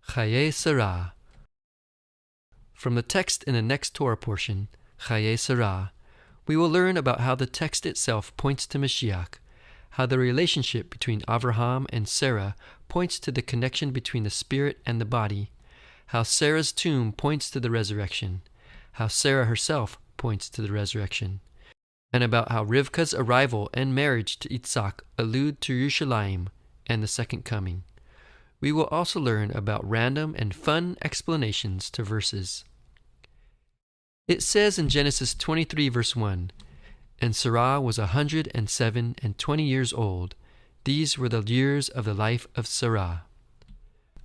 Chayei Sarah. From the text in the next Torah portion, Chayei Sarah, we will learn about how the text itself points to Mashiach, how the relationship between Avraham and Sarah points to the connection between the spirit and the body, how Sarah's tomb points to the resurrection, how Sarah herself points to the resurrection, and about how Rivka's arrival and marriage to Yitzhak allude to Yerushalayim and the second coming. We will also learn about random and fun explanations to verses. It says in Genesis 23 verse 1, "And Sarah was 107 and 20 years old. These were the years of the life of Sarah."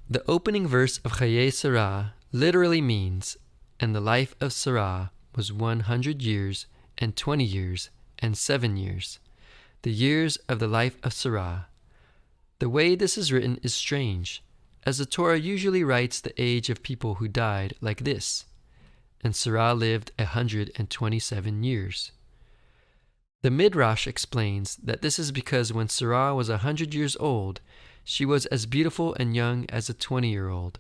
The opening verse of Chayei Sarah literally means, "And the life of Sarah was 100 years and 20 years and 7 years." The years of the life of Sarah. The way this is written is strange, as the Torah usually writes the age of people who died like this, "And Sarah lived 127 years." The Midrash explains that this is because when Sarah was 100 years old, she was as beautiful and young as a 20-year-old,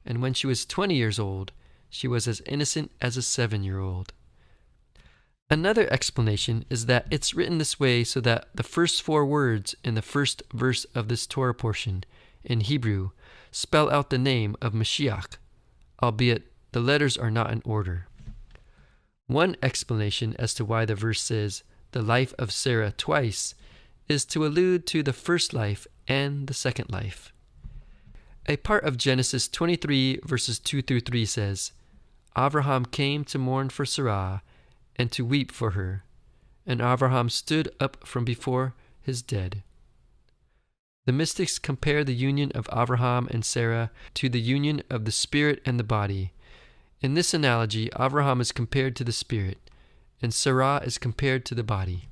and when she was 20 years old, she was as innocent as a 7-year-old. Another explanation is that it's written this way so that the first 4 words in the first verse of this Torah portion, in Hebrew, spell out the name of Mashiach, albeit the letters are not in order. One explanation as to why the verse says the life of Sarah twice is to allude to the first life and the second life. A part of Genesis 23 verses 2 through 3 says, "Avraham came to mourn for Sarah and to weep for her, and Avraham stood up from before his dead." The mystics compare the union of Avraham and Sarah to the union of the spirit and the body. In this analogy, Avraham is compared to the spirit, and Sarah is compared to the body.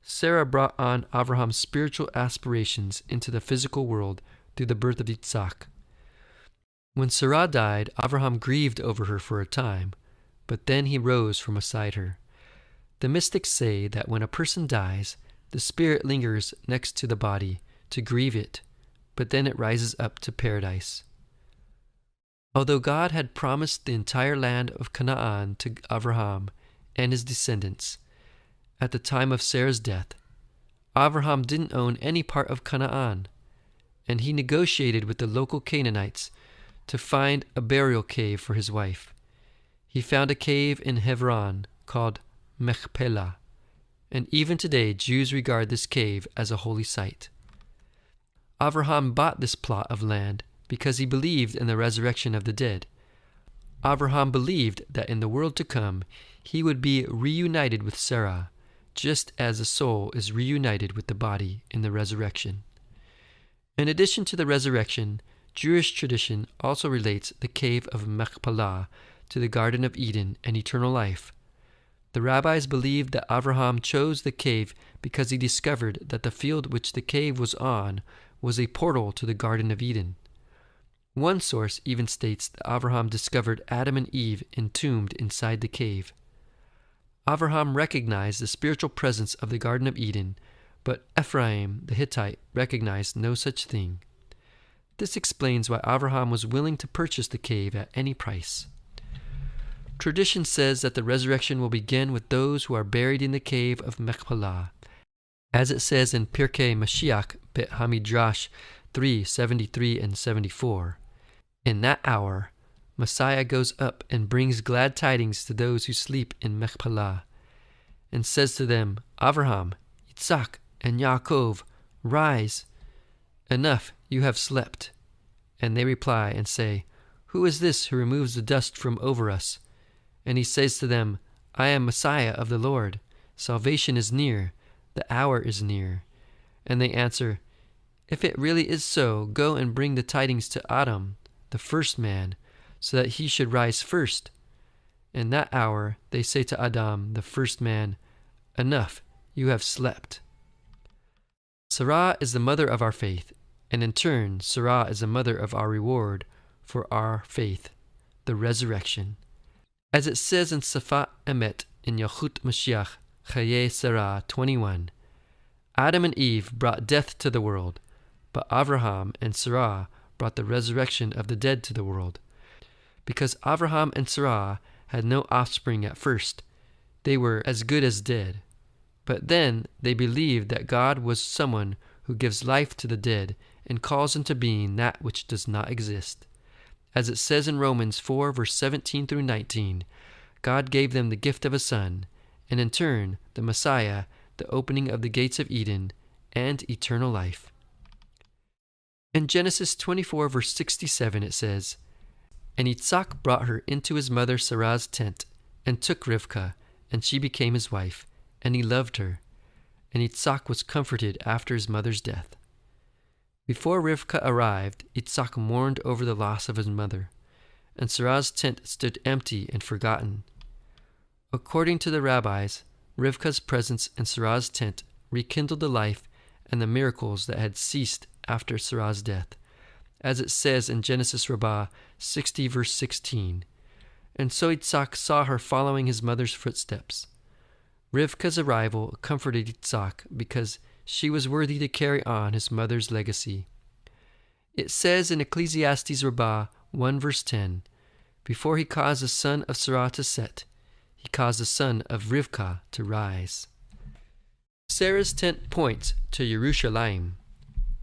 Sarah brought on Avraham's spiritual aspirations into the physical world through the birth of Yitzhak. When Sarah died, Avraham grieved over her for a time, but then he rose from beside her. The mystics say that when a person dies, the spirit lingers next to the body to grieve it, but then it rises up to paradise. Although God had promised the entire land of Canaan to Avraham and his descendants, at the time of Sarah's death, Avraham didn't own any part of Canaan, and he negotiated with the local Canaanites to find a burial cave for his wife. He found a cave in Hebron called Machpelah, and even today Jews regard this cave as a holy site. Avraham bought this plot of land because he believed in the resurrection of the dead. Avraham believed that in the world to come he would be reunited with Sarah, just as the soul is reunited with the body in the resurrection. In addition to the resurrection, Jewish tradition also relates the cave of Machpelah to the Garden of Eden and eternal life. The rabbis believed that Avraham chose the cave because he discovered that the field which the cave was on was a portal to the Garden of Eden. One source even states that Avraham discovered Adam and Eve entombed inside the cave. Avraham recognized the spiritual presence of the Garden of Eden, but Ephraim the Hittite recognized no such thing. This explains why Avraham was willing to purchase the cave at any price. Tradition says that the resurrection will begin with those who are buried in the cave of Machpelah, as it says in Pirkei Mashiach Bet HaMidrash 3:73 and 74. In that hour, Messiah goes up and brings glad tidings to those who sleep in Machpelah, and says to them, "Avraham, Yitzhak, and Yaakov, rise. Enough, you have slept." And they reply and say, "Who is this who removes the dust from over us?" And he says to them, "I am Messiah of the Lord. Salvation is near. The hour is near." And they answer, "If it really is so, go and bring the tidings to Adam, the first man, so that he should rise first." In that hour they say to Adam, the first man, "Enough, you have slept." Sarah is the mother of our faith, and in turn, Sarah is the mother of our reward for our faith, the resurrection. As it says in Safat Emet in Yachut Mashiach, Chayei Sarah 21, Adam and Eve brought death to the world, but Avraham and Sarah brought the resurrection of the dead to the world. Because Avraham and Sarah had no offspring at first, they were as good as dead. But then they believed that God was someone who gives life to the dead and calls into being that which does not exist. As it says in Romans 4, verse 17 through 19, God gave them the gift of a son, and in turn, the Messiah, the opening of the gates of Eden, and eternal life. In Genesis 24, verse 67, it says, "And Yitzhak brought her into his mother Sarah's tent, and took Rivkah, and she became his wife, and he loved her. And Yitzhak was comforted after his mother's death." Before Rivkah arrived, Yitzhak mourned over the loss of his mother, and Sarah's tent stood empty and forgotten. According to the rabbis, Rivkah's presence in Sarah's tent rekindled the life and the miracles that had ceased after Sarah's death, as it says in Genesis Rabbah 60, verse 16. And so Yitzhak saw her following his mother's footsteps. Rivkah's arrival comforted Yitzhak because she was worthy to carry on his mother's legacy. It says in Ecclesiastes Rabbah 1, verse 10, "Before he caused the sun of Sarah to set, he caused the sun of Rivkah to rise." Sarah's tent points to Yerushalayim.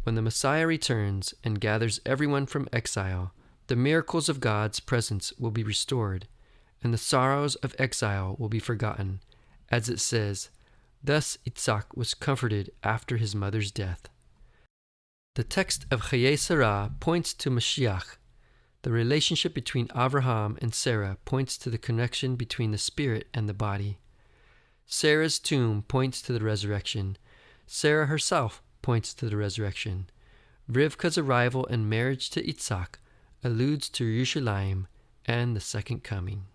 When the Messiah returns and gathers everyone from exile, the miracles of God's presence will be restored, and the sorrows of exile will be forgotten, as it says, "Thus Yitzhak was comforted after his mother's death." The text of Chayei Sarah points to Mashiach. The relationship between Avraham and Sarah points to the connection between the spirit and the body. Sarah's tomb points to the resurrection. Sarah herself points to the resurrection. Rivkah's arrival and marriage to Yitzhak alludes to Yerushalayim and the second coming.